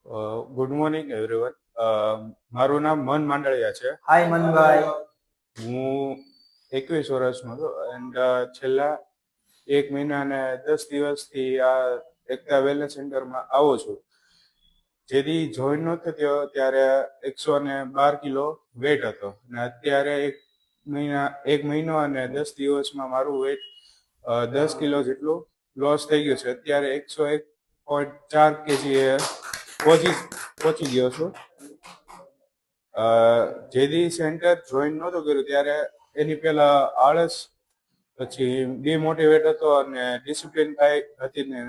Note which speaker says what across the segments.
Speaker 1: Good morning everyone. મારું નામ મન માંડળિયા છે.
Speaker 2: હાય મનભાઈ.
Speaker 1: હું 21 વર્ષનો છું એન્ડ છેલ્લા 1 મહિના અને 10 દિવસથી આ એકતા વેલનેસ સેન્ટરમાં આવું છું. જેથી જોઈન નહોતો થયો ત્યારે 112 કિલો વેટ હતો અને અત્યારે 1 મહિનો અને 10 દિવસમાં મારું વેટ 10 કિલો જેટલું લોસ થઈ ગયું છે. અત્યારે 101.4 કેજી પહોંચી ગયો છું. જેથી સેન્ટર જોઈન નહોતું કર્યું ત્યારે એની પહેલા આળસ, પછી ડિમોટિવેટ હતો અને ડિસિપ્લિન કાંઈ હતી ને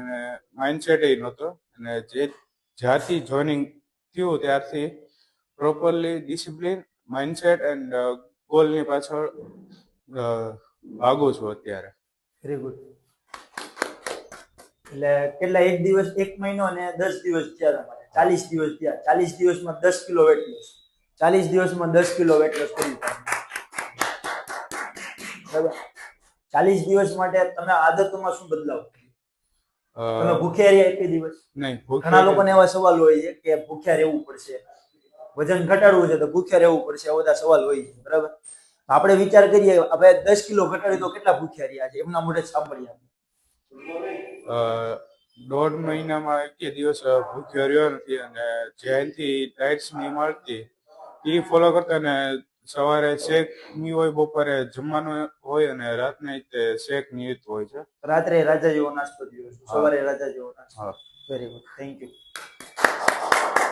Speaker 1: માઇન્ડસેટ નહોતો. અને જ્યારથી જોઈનિંગ થયું ત્યારથી પ્રોપરલી ડિસિપ્લિન, માઇન્ડસેટ એન્ડ ગોલની પાછળ ભાગું છું અત્યારે.
Speaker 2: Very good. એટલે કેટલા એક મહિનો અને 10 દિવસ થયા તમારે? 40 દિવસ થયા. 40 દિવસમાં 10 કિલો વેટ લોસ. 40 દિવસમાં 10 કિલો વેટ લોસ કરી બરાબર. 40 દિવસ માટે તમે આદતોમાં શું બદલાવ? તમે ભૂખ્યા રહ્યા એક દિવસ?
Speaker 1: નહીં.
Speaker 2: ઘણા લોકોને એવા સવાલ હોય છે કે ભૂખ્યા રહેવું પડશે, વજન ઘટાડવું છે તો ભૂખ્યા રહેવું પડશે, એવા બધા સવાલ હોય છે બરાબર. આપણે વિચાર કરીએ, આપણે 10 કિલો ઘટાડી તો કેટલા ભૂખ્યા રહ્યા છે એમના મોઢે સાંભળીએ.
Speaker 1: 1.5 મહિનામાં 1 દિવસ ભૂખ્યો રહ્યો નથી અને જ્યાંથી ડાયટ્સ ની મળતી એ ફોલો કરતા. ને સવારે શેક ની હોય, બપોરે જમવાનું હોય અને રાતને શેક નિયત હોય છે.
Speaker 2: રાત્રે રાજા જેવો નાસ્તો થયો, સવારે રાજા જેવો નાસ્તો. Very good, thank you.